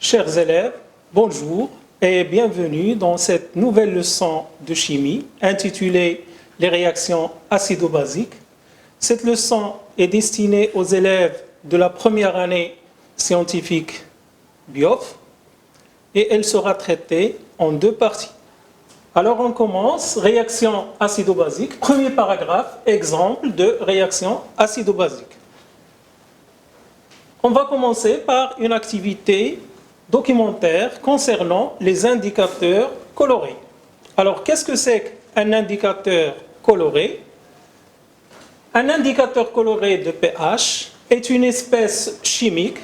Chers élèves, bonjour et bienvenue dans cette nouvelle leçon de chimie intitulée « Les réactions acido-basiques ». Cette leçon est destinée aux élèves de la première année scientifique BIOF et elle sera traitée en deux parties. Alors on commence, réaction acido-basique. Premier paragraphe, exemple de réaction acido-basique. On va commencer par une activité documentaire concernant les indicateurs colorés. Alors, qu'est-ce que c'est qu'un indicateur coloré? Un indicateur coloré de pH est une espèce chimique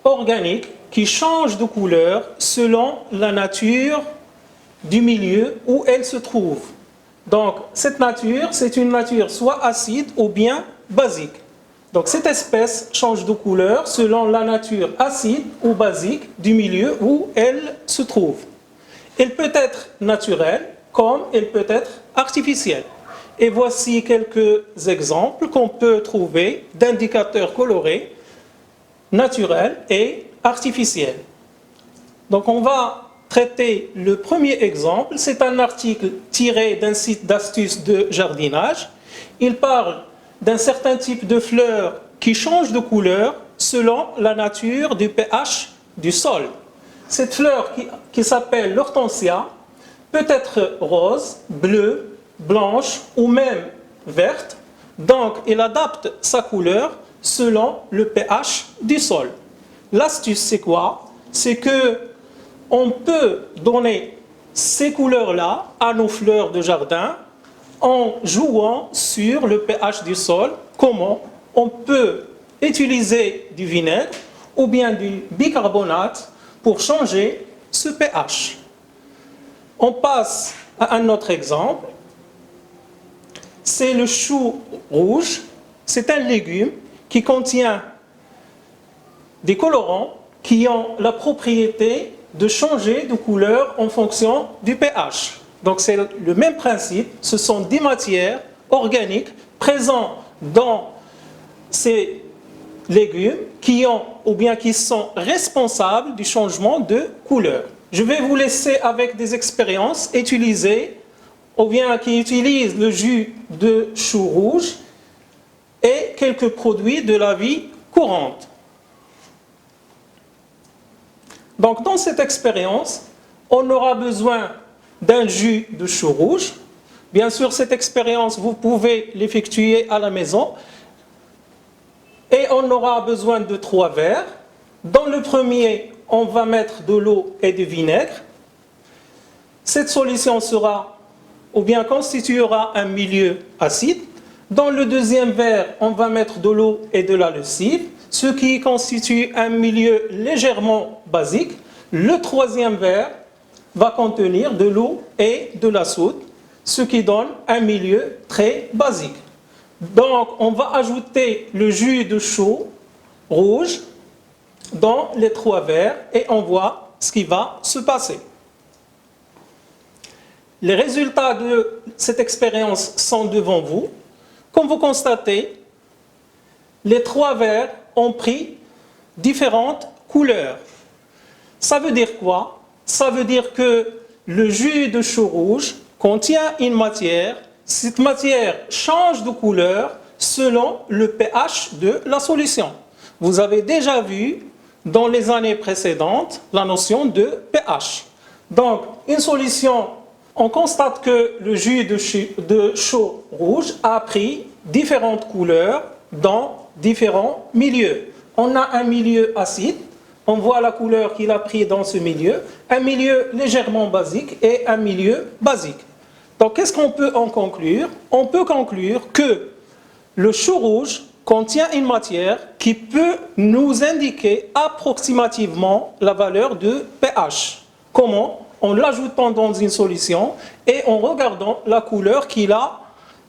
organique qui change de couleur selon la nature du milieu où elle se trouve. Donc, cette nature, c'est une nature soit acide ou bien basique. Donc, cette espèce change de couleur selon la nature acide ou basique du milieu où elle se trouve. Elle peut être naturelle comme elle peut être artificielle. Et voici quelques exemples qu'on peut trouver d'indicateurs colorés naturels et artificiels. Donc, on va traiter le premier exemple. C'est un article tiré d'un site d'astuces de jardinage. Il parle d'un certain type de fleurs qui changent de couleur selon la nature du pH du sol. Cette fleur qui s'appelle l'hortensia peut être rose, bleue, blanche ou même verte. Donc, elle adapte sa couleur selon le pH du sol. L'astuce, c'est quoi? C'est que on peut donner ces couleurs-là à nos fleurs de jardin en jouant sur le pH du sol. Comment? On peut utiliser du vinaigre ou bien du bicarbonate pour changer ce pH. On passe à un autre exemple. C'est le chou rouge. C'est un légume qui contient des colorants qui ont la propriété de changer de couleur en fonction du pH. Donc c'est le même principe, ce sont des matières organiques présentes dans ces légumes qui sont responsables du changement de couleur. Je vais vous laisser avec des expériences utilisées qui utilisent le jus de chou rouge et quelques produits de la vie courante. Donc dans cette expérience, on aura besoin d'un jus de chou rouge. Bien sûr, cette expérience, vous pouvez l'effectuer à la maison. Et on aura besoin de 3 verres. Dans le premier, on va mettre de l'eau et du vinaigre. Cette solution constituera un milieu acide. Dans le deuxième verre, on va mettre de l'eau et de la lessive, ce qui constitue un milieu légèrement basique. Le troisième verre va contenir de l'eau et de la soude, ce qui donne un milieu très basique. Donc, on va ajouter le jus de chou rouge dans les 3 verres et on voit ce qui va se passer. Les résultats de cette expérience sont devant vous. Comme vous constatez, les 3 verres ont pris différentes couleurs. Ça veut dire quoi? Ça veut dire que le jus de chou rouge contient une matière. Cette matière change de couleur selon le pH de la solution. Vous avez déjà vu dans les années précédentes la notion de pH. Donc, une solution, on constate que le jus de chou rouge a pris différentes couleurs dans différents milieux. On a un milieu acide. On voit la couleur qu'il a pris dans ce milieu, un milieu légèrement basique et un milieu basique. Donc, qu'est-ce qu'on peut en conclure? On peut conclure que le chou rouge contient une matière qui peut nous indiquer approximativement la valeur de pH. Comment? En l'ajoutant dans une solution et en regardant la couleur qu'il a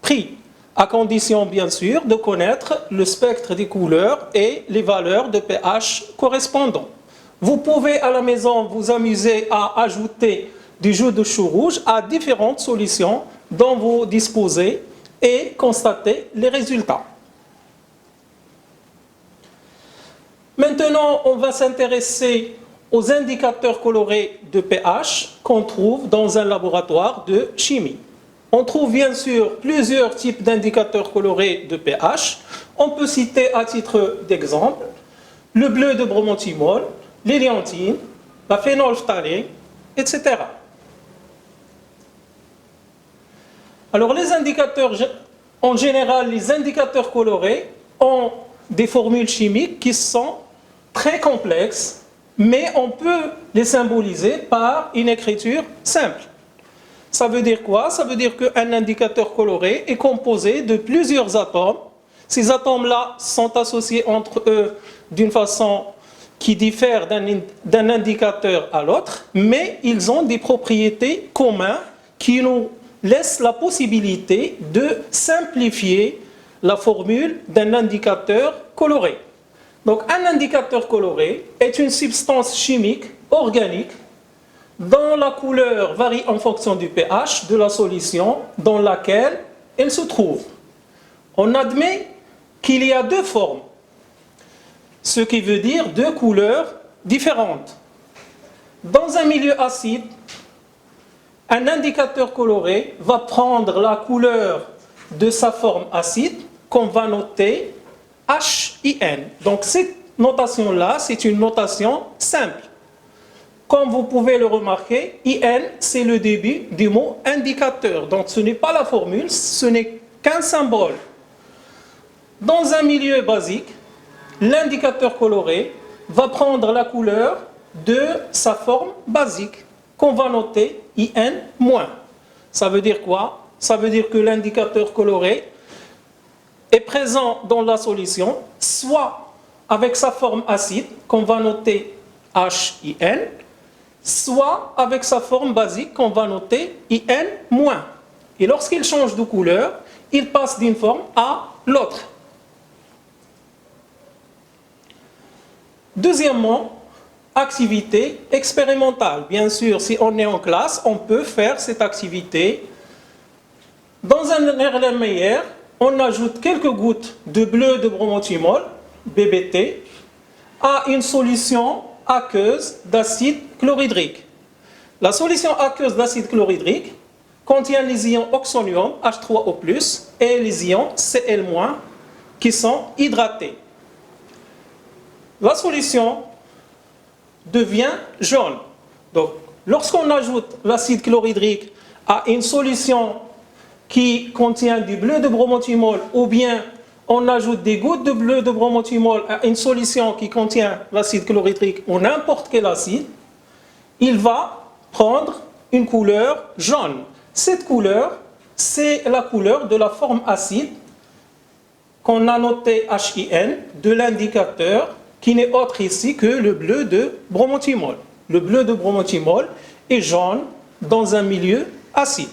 pris, à condition bien sûr de connaître le spectre des couleurs et les valeurs de pH correspondantes. Vous pouvez à la maison vous amuser à ajouter du jus de chou rouge à différentes solutions dont vous disposez et constater les résultats. Maintenant, Maintenant, on va s'intéresser aux indicateurs colorés de pH qu'on trouve dans un laboratoire de chimie. On trouve bien sûr plusieurs types d'indicateurs colorés de pH. On peut citer à titre d'exemple le bleu de bromothymol, l'hélianthine, la phénolphtalène, etc. Alors les indicateurs, en général, les indicateurs colorés ont des formules chimiques qui sont très complexes, mais on peut les symboliser par une écriture simple. Ça veut dire quoi? Ça veut dire qu'un indicateur coloré est composé de plusieurs atomes. Ces atomes-là sont associés entre eux d'une façon qui diffère d'un indicateur à l'autre, mais ils ont des propriétés communes qui nous laissent la possibilité de simplifier la formule d'un indicateur coloré. Donc un indicateur coloré est une substance chimique organique dont la couleur varie en fonction du pH de la solution dans laquelle elle se trouve. On admet qu'il y a deux formes, ce qui veut dire deux couleurs différentes. Dans un milieu acide, un indicateur coloré va prendre la couleur de sa forme acide qu'on va noter HIN. Donc cette notation-là, c'est une notation simple. Comme vous pouvez le remarquer, IN, c'est le début du mot indicateur. Donc ce n'est pas la formule, ce n'est qu'un symbole. Dans un milieu basique, l'indicateur coloré va prendre la couleur de sa forme basique, qu'on va noter IN-. Ça veut dire quoi? Ça veut dire que l'indicateur coloré est présent dans la solution, soit avec sa forme acide, qu'on va noter HIN, soit avec sa forme basique qu'on va noter IN-. Et lorsqu'il change de couleur, il passe d'une forme à l'autre. Deuxièmement, activité expérimentale. Bien sûr, si on est en classe, on peut faire cette activité. Dans un Erlenmeyer, on ajoute quelques gouttes de bleu de bromothymol, BBT, à une solution aqueuse d'acide chlorhydrique. La solution aqueuse d'acide chlorhydrique contient les ions oxonium, H3O+, et les ions Cl- qui sont hydratés. La solution devient jaune. Donc, lorsqu'on ajoute l'acide chlorhydrique à une solution qui contient du bleu de bromothymol, ou bien on ajoute des gouttes de bleu de bromothymol à une solution qui contient l'acide chlorhydrique ou n'importe quel acide, il va prendre une couleur jaune. Cette couleur, c'est la couleur de la forme acide qu'on a noté HIN de l'indicateur qui n'est autre ici que le bleu de bromothymol. Le bleu de bromothymol est jaune dans un milieu acide.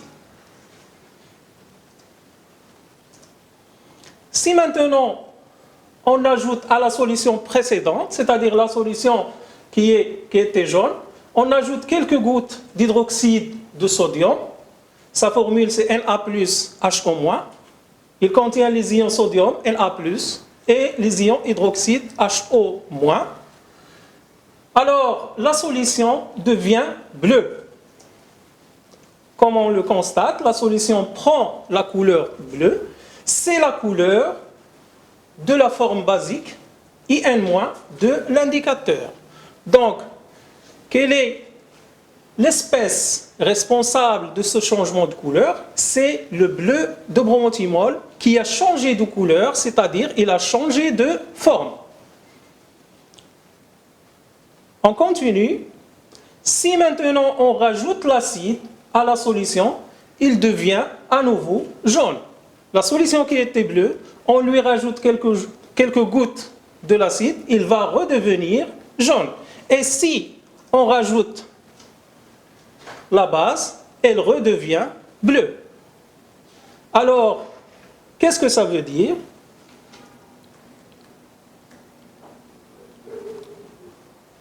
Si maintenant on ajoute à la solution précédente, c'est-à-dire la solution qui était jaune, on ajoute quelques gouttes d'hydroxyde de sodium. Sa formule c'est Na+, HO-. Il contient les ions sodium, Na+, et les ions hydroxyde, HO-. Alors la solution devient bleue. Comme on le constate, la solution prend la couleur bleue. C'est la couleur de la forme basique IN- de l'indicateur. Donc, quelle est l'espèce responsable de ce changement de couleur? C'est le bleu de bromothymol qui a changé de couleur, c'est-à-dire il a changé de forme. On continue. Si maintenant on rajoute l'acide à la solution, il devient à nouveau jaune. La solution qui était bleue, on lui rajoute quelques gouttes de l'acide, il va redevenir jaune. Et si on rajoute la base, elle redevient bleue. Alors, qu'est-ce que ça veut dire?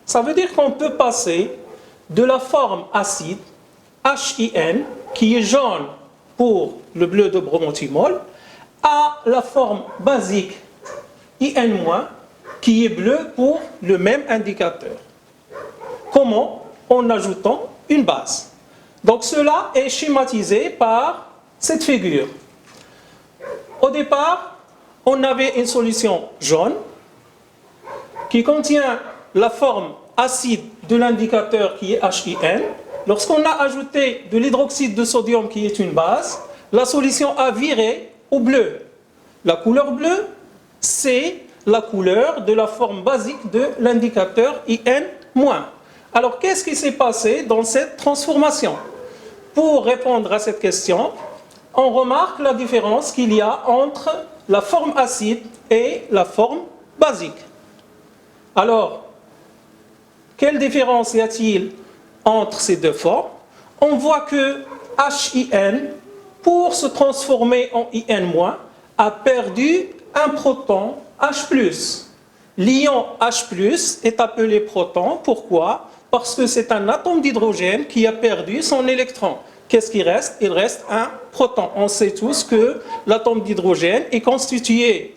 Ça veut dire qu'on peut passer de la forme acide, HIN, qui est jaune pour le bleu de bromothymol, à la forme basique IN-, qui est bleu pour le même indicateur. Comment? En ajoutant une base. Donc cela est schématisé par cette figure. Au départ, on avait une solution jaune qui contient la forme acide de l'indicateur qui est HIN. Lorsqu'on a ajouté de l'hydroxyde de sodium qui est une base, la solution a viré au bleu. La couleur bleue, c'est la couleur de la forme basique de l'indicateur IN-. Alors, qu'est-ce qui s'est passé dans cette transformation? Pour répondre à cette question, on remarque la différence qu'il y a entre la forme acide et la forme basique. Alors, quelle différence y a-t-il entre ces deux formes? On voit que HIN, pour se transformer en IN-, a perdu un proton H+. L'ion H+, est appelé proton. Pourquoi? Parce que c'est un atome d'hydrogène qui a perdu son électron. Qu'est-ce qui reste? Il reste un proton. On sait tous que l'atome d'hydrogène est constitué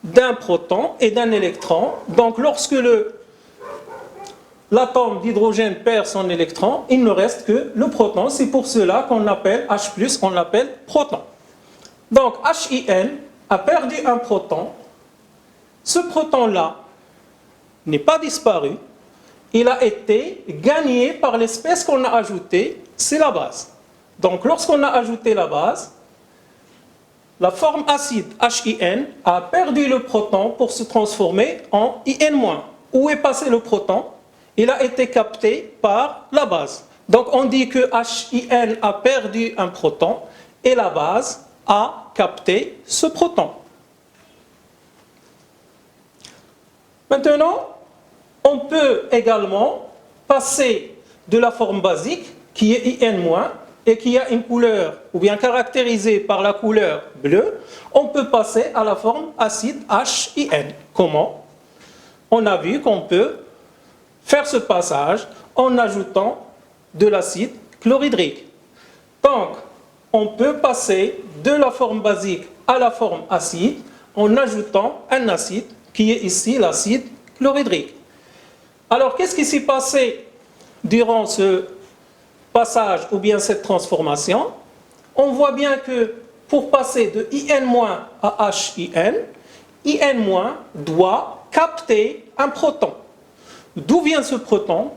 d'un proton et d'un électron. Donc, lorsque l'atome d'hydrogène perd son électron, il ne reste que le proton. C'est pour cela qu'on appelle H+, on l'appelle proton. Donc, HIN a perdu un proton. Ce proton-là n'est pas disparu. Il a été gagné par l'espèce qu'on a ajoutée, c'est la base. Donc, lorsqu'on a ajouté la base, la forme acide HIN a perdu le proton pour se transformer en IN-. Où est passé le proton? Il a été capté par la base. Donc, on dit que HIN a perdu un proton et la base a capté ce proton. Maintenant, on peut également passer de la forme basique, qui est IN-, et qui a une couleur, ou bien caractérisée par la couleur bleue, on peut passer à la forme acide HIN. Comment? On a vu qu'on peut faire ce passage en ajoutant de l'acide chlorhydrique. Donc, on peut passer de la forme basique à la forme acide en ajoutant un acide qui est ici l'acide chlorhydrique. Alors, qu'est-ce qui s'est passé durant ce passage ou bien cette transformation? On voit bien que pour passer de IN- à HIN, IN- doit capter un proton. D'où vient ce proton?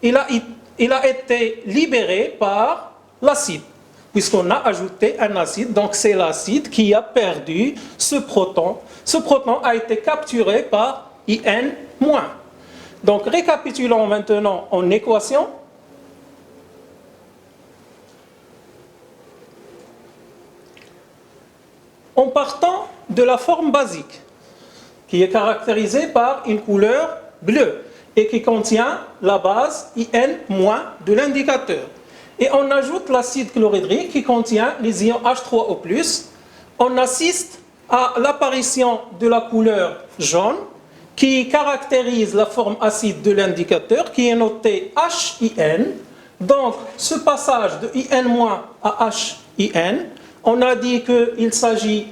Il a été libéré par l'acide, puisqu'on a ajouté un acide, donc c'est l'acide qui a perdu ce proton. Ce proton a été capturé par IN-. Donc récapitulons maintenant en équation. En partant de la forme basique, qui est caractérisée par une couleur bleue et qui contient la base IN- de l'indicateur. Et on ajoute l'acide chlorhydrique qui contient les ions H3O+. On assiste à l'apparition de la couleur jaune qui caractérise la forme acide de l'indicateur qui est notée HIN. Donc, ce passage de IN- à HIN, on a dit qu'il s'agit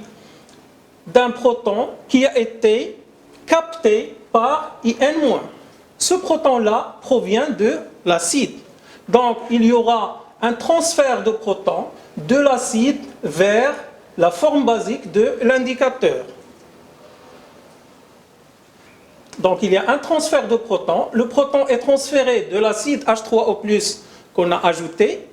d'un proton qui a été capté par IN-. Ce proton-là provient de l'acide. Donc, il y aura un transfert de protons de l'acide vers la forme basique de l'indicateur. Donc, il y a un transfert de protons. Le proton est transféré de l'acide H3O+, qu'on a ajouté,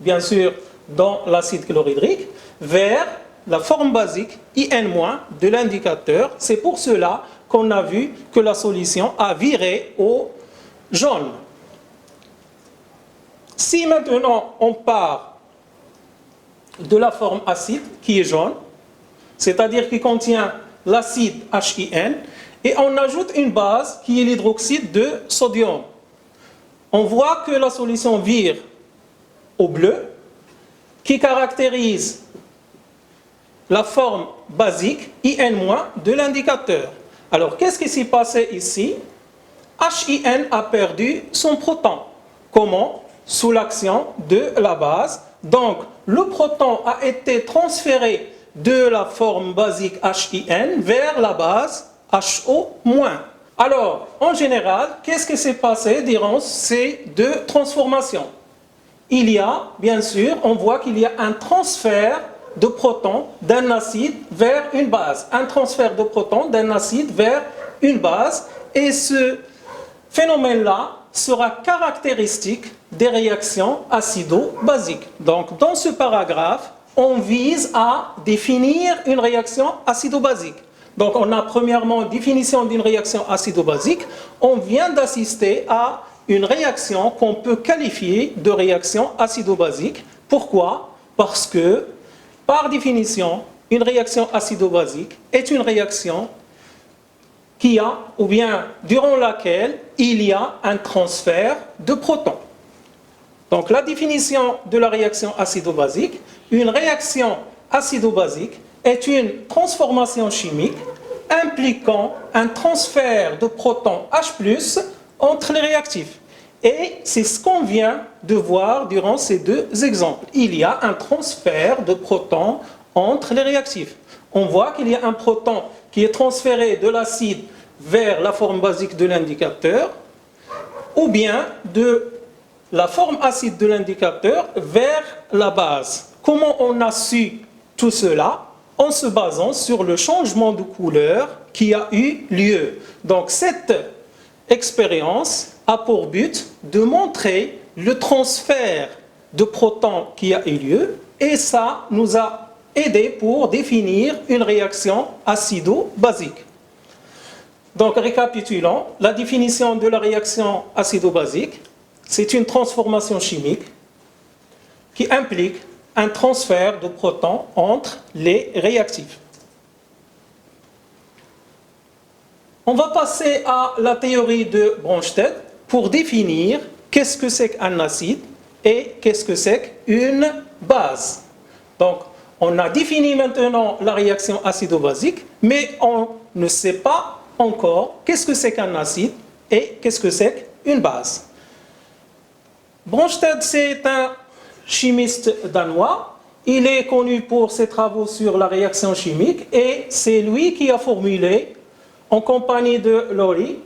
bien sûr, dans l'acide chlorhydrique, vers la forme basique IN- de l'indicateur. C'est pour cela qu'on a vu que la solution a viré au jaune. Si maintenant on part de la forme acide qui est jaune, c'est-à-dire qui contient l'acide HIN, et on ajoute une base qui est l'hydroxyde de sodium, on voit que la solution vire au bleu, qui caractérise la forme basique IN- de l'indicateur. Alors, qu'est-ce qui s'est passé ici? HIN a perdu son proton. Comment? Sous l'action de la base. Donc, le proton a été transféré de la forme basique HIN vers la base HO-. Alors, en général, qu'est-ce qui s'est passé durant ces deux transformations? Il y a, bien sûr, on voit qu'il y a un transfert de protons d'un acide vers une base. Un transfert de protons d'un acide vers une base. Et ce phénomène-là sera caractéristique des réactions acido-basiques. Donc, dans ce paragraphe, on vise à définir une réaction acido-basique. Donc, on a premièrement définition d'une réaction acido-basique. On vient d'assister à une réaction qu'on peut qualifier de réaction acido-basique. Pourquoi? Parce que, par définition, une réaction acido-basique est une réaction qui a, ou bien durant laquelle il y a un transfert de protons. Donc, la définition de la réaction acido-basique, une réaction acido-basique est une transformation chimique impliquant un transfert de protons H+ entre les réactifs. Et c'est ce qu'on vient de voir durant ces deux exemples. Il y a un transfert de protons entre les réactifs. On voit qu'il y a un proton qui est transféré de l'acide vers la forme basique de l'indicateur, ou bien de la forme acide de l'indicateur vers la base. Comment on a su tout cela? En se basant sur le changement de couleur qui a eu lieu. Donc cette expérience a pour but de montrer le transfert de protons qui a eu lieu, et ça nous a aidé pour définir une réaction acido-basique. Donc récapitulons, la définition de la réaction acido-basique, c'est une transformation chimique qui implique un transfert de protons entre les réactifs. On va passer à la théorie de Bronsted pour définir qu'est-ce que c'est qu'un acide et qu'est-ce que c'est qu'une base. Donc, on a défini maintenant la réaction acido-basique, mais on ne sait pas encore qu'est-ce que c'est qu'un acide et qu'est-ce que c'est qu'une base. Bronsted, c'est un chimiste danois. Il est connu pour ses travaux sur la réaction chimique et c'est lui qui a formulé, en compagnie de Lowry,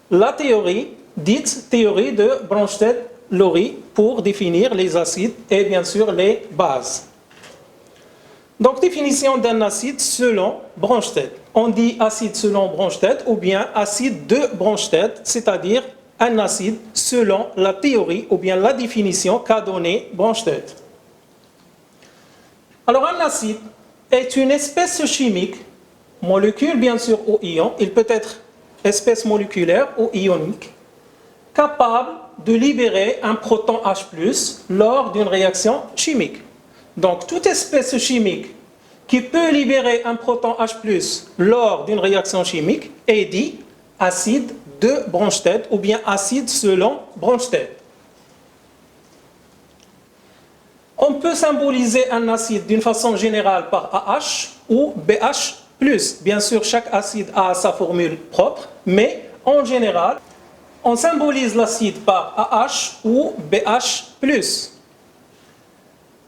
la théorie, dite théorie de Bronsted-Lowry, pour définir les acides et bien sûr les bases. Donc, définition d'un acide selon Bronsted. On dit acide selon Bronsted ou bien acide de Bronsted, c'est-à-dire un acide selon la théorie ou bien la définition qu'a donnée Bronsted. Alors, un acide est une espèce chimique, molécule bien sûr ou ion, il peut être espèce moléculaire ou ionique, capable de libérer un proton H+ lors d'une réaction chimique. Donc, toute espèce chimique qui peut libérer un proton H+ lors d'une réaction chimique est dit acide de Bronsted ou bien acide selon Bronsted. On peut symboliser un acide d'une façon générale par AH ou BH+. Bien sûr, chaque acide a sa formule propre, mais en général, on symbolise l'acide par AH ou BH+.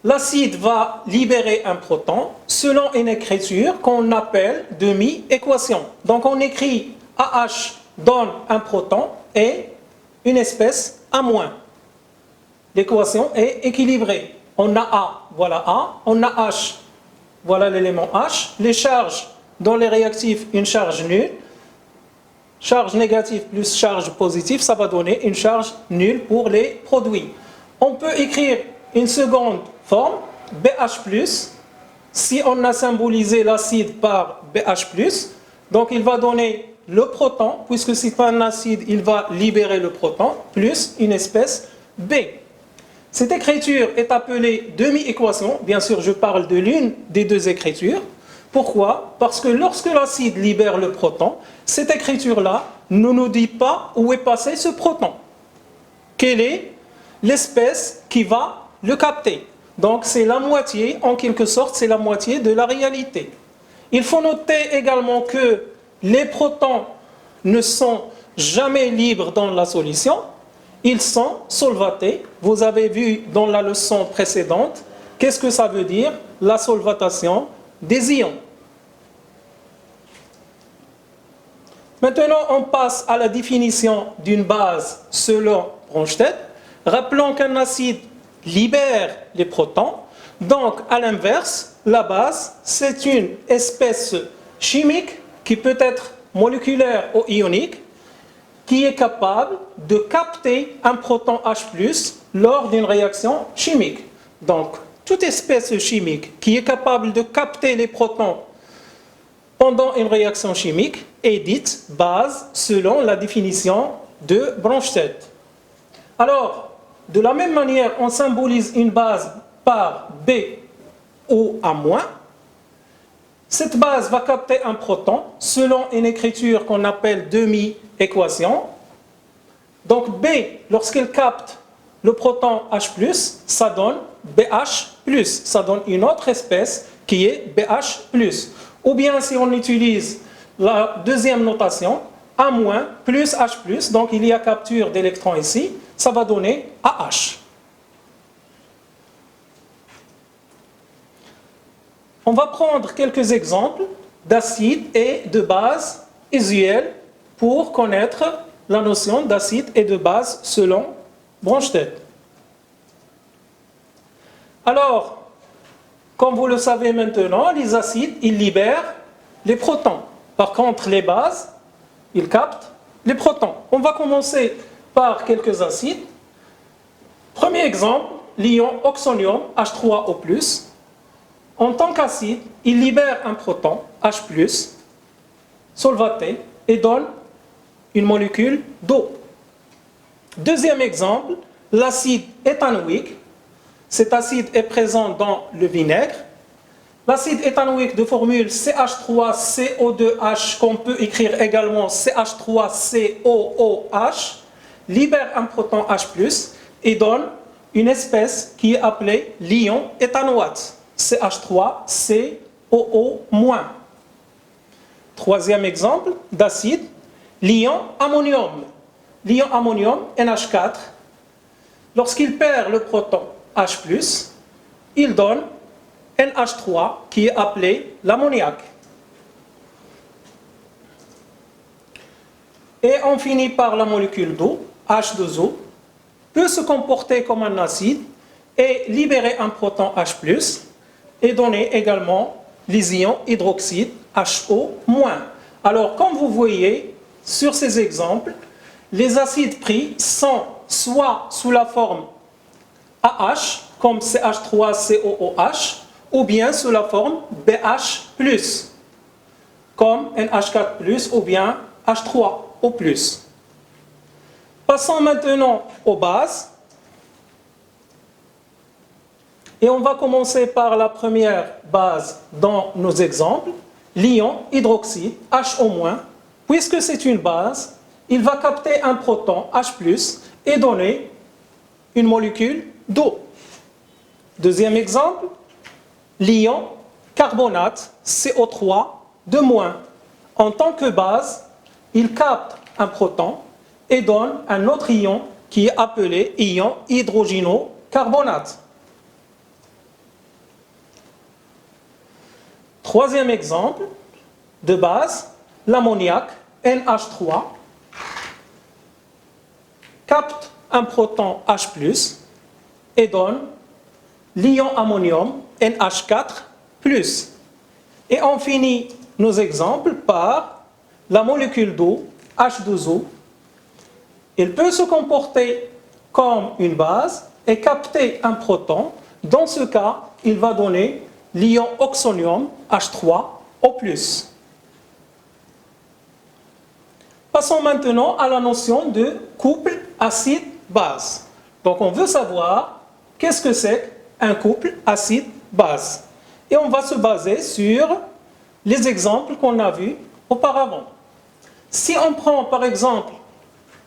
L'acide va libérer un proton selon une écriture qu'on appelle demi-équation. Donc on écrit AH donne un proton et une espèce A-. L'équation est équilibrée. On a A, voilà A. On a H, voilà l'élément H. Les charges dans les réactifs, une charge nulle. Charge négative plus charge positive, ça va donner une charge nulle pour les produits. On peut écrire une seconde forme, BH+, si on a symbolisé l'acide par BH+, donc il va donner le proton, puisque c'est un acide, il va libérer le proton, plus une espèce B. Cette écriture est appelée demi-équation, bien sûr je parle de l'une des deux écritures. Pourquoi? Parce que lorsque l'acide libère le proton, cette écriture-là ne nous dit pas où est passé ce proton. Quelle est l'espèce qui va le capter? Donc c'est la moitié, en quelque sorte, c'est la moitié de la réalité. Il faut noter également que les protons ne sont jamais libres dans la solution, ils sont solvatés. Vous avez vu dans la leçon précédente, qu'est-ce que ça veut dire? La solvatation des ions. Maintenant, on passe à la définition d'une base selon Bronsted. Rappelons qu'un acide libère les protons. Donc, à l'inverse, la base, c'est une espèce chimique qui peut être moléculaire ou ionique, qui est capable de capter un proton H+, lors d'une réaction chimique. Donc, toute espèce chimique qui est capable de capter les protons pendant une réaction chimique est dite base selon la définition de Bronsted. Alors, de la même manière, on symbolise une base par B ou A-. Cette base va capter un proton selon une écriture qu'on appelle demi-équation. Donc B, lorsqu'elle capte le proton H+, ça donne BH+, ça donne une autre espèce qui est BH+. Ou bien si on utilise la deuxième notation, A- plus H+, donc il y a capture d'électrons ici, ça va donner AH. On va prendre quelques exemples d'acides et de bases usuels pour connaître la notion d'acide et de base selon Bronsted. Alors, comme vous le savez maintenant, les acides, ils libèrent les protons. Par contre, les bases, ils captent les protons. On va commencer par quelques acides. Premier exemple, l'ion oxonium, H3O+. En tant qu'acide, il libère un proton, H+, solvaté, et donne une molécule d'eau. Deuxième exemple, l'acide éthanoïque. Cet acide est présent dans le vinaigre. L'acide éthanoïque de formule CH3CO2H, qu'on peut écrire également CH3COOH, libère un proton H+, et donne une espèce qui est appelée l'ion éthanoate, CH3COO-. Troisième exemple d'acide, l'ion ammonium. L'ion ammonium, NH4, lorsqu'il perd le proton H+, il donne NH3 qui est appelé l'ammoniac. Et on finit par la molécule d'eau, H2O, peut se comporter comme un acide et libérer un proton H+, et donner également les ions hydroxyde HO-. Alors, comme vous voyez sur ces exemples, les acides pris sont soit sous la forme AH, comme CH3COOH, ou bien sous la forme BH+, comme NH4+, ou bien H3O+. Passons maintenant aux bases. Et on va commencer par la première base dans nos exemples, l'ion hydroxyde HO-. Puisque c'est une base, il va capter un proton H+, et donner une molécule d'eau. Deuxième exemple, l'ion carbonate CO3 2-. En tant que base, il capte un proton et donne un autre ion qui est appelé ion hydrogénocarbonate. Troisième exemple de base, l'ammoniac NH3 capte un proton H+, et donne l'ion ammonium NH4+. Et on finit nos exemples par la molécule d'eau H2O. Il peut se comporter comme une base et capter un proton. Dans ce cas, il va donner l'ion oxonium H3O+. Passons maintenant à la notion de couple acide-base. Donc on veut savoir qu'est-ce que c'est un couple acide-base. Et on va se baser sur les exemples qu'on a vus auparavant. Si on prend par exemple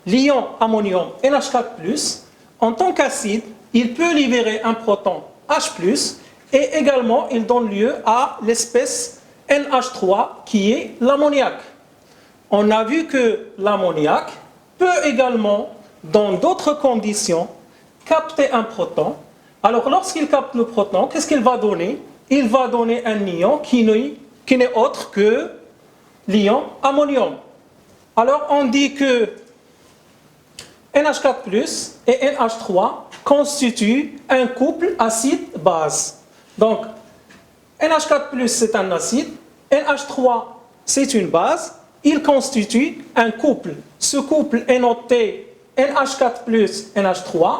l'ion ammonium NH4+, en tant qu'acide, il peut libérer un proton H+, et également il donne lieu à l'espèce NH3 qui est l'ammoniac. On a vu que l'ammoniac peut également, dans d'autres conditions, capter un proton. Alors lorsqu'il capte le proton, qu'est-ce qu'il va donner? Il va donner un ion qui n'est autre que l'ion ammonium. Alors on dit que NH4+ et NH3 constituent un couple acide-base. Donc NH4+ c'est un acide, NH3 c'est une base, ils constituent un couple. Ce couple est noté NH4+, NH3,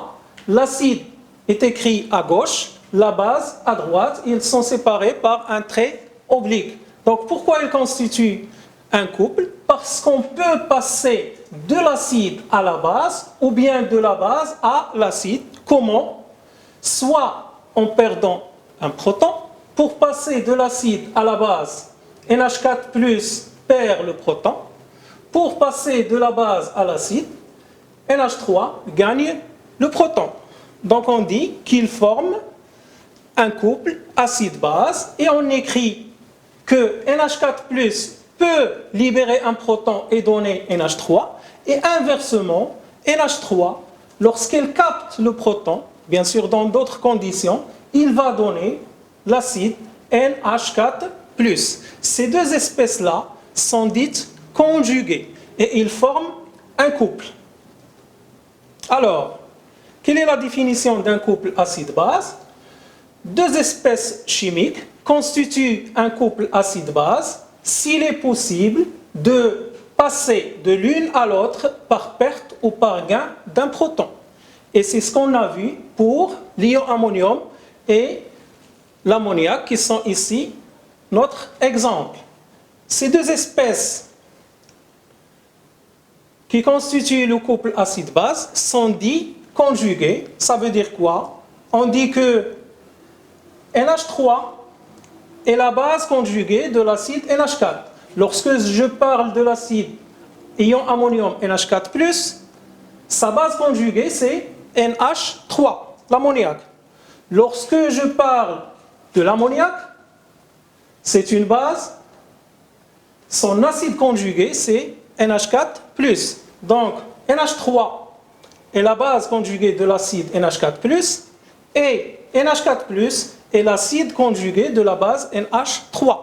l'acide est écrit à gauche, la base à droite, ils sont séparés par un trait oblique. Donc pourquoi ils constituent un couple? Parce qu'on peut passer de l'acide à la base ou bien de la base à l'acide. Comment? Soit en perdant un proton. Pour passer de l'acide à la base, NH4+ perd le proton. Pour passer de la base à l'acide, NH3 gagne le proton. Donc on dit qu'ils forment un couple acide-base et on écrit que NH4+ peut libérer un proton et donner NH3 et inversement, NH3, lorsqu'elle capte le proton, bien sûr dans d'autres conditions, il va donner l'acide NH4+. Ces deux espèces-là sont dites conjuguées et ils forment un couple. Alors, quelle est la définition d'un couple acide-base? Deux espèces chimiques constituent un couple acide-base s'il est possible de passer de l'une à l'autre par perte ou par gain d'un proton. Et c'est ce qu'on a vu pour l'ion ammonium et l'ammoniac qui sont ici notre exemple. Ces deux espèces qui constituent le couple acide-base sont dites conjuguées. Ça veut dire quoi? On dit que NH3 est la base conjuguée de l'acide NH4. Lorsque je parle de l'acide ion ammonium NH4+, sa base conjuguée c'est NH3, l'ammoniac. Lorsque je parle de l'ammoniac, c'est une base, son acide conjugué c'est NH4+. Donc NH3 est la base conjuguée de l'acide NH4+, et NH4+, est l'acide conjugué de la base NH3.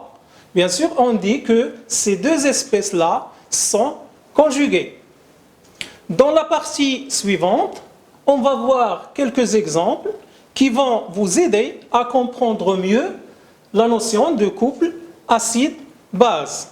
Bien sûr, on dit que ces deux espèces-là sont conjuguées. Dans la partie suivante, on va voir quelques exemples qui vont vous aider à comprendre mieux la notion de couple acide-base.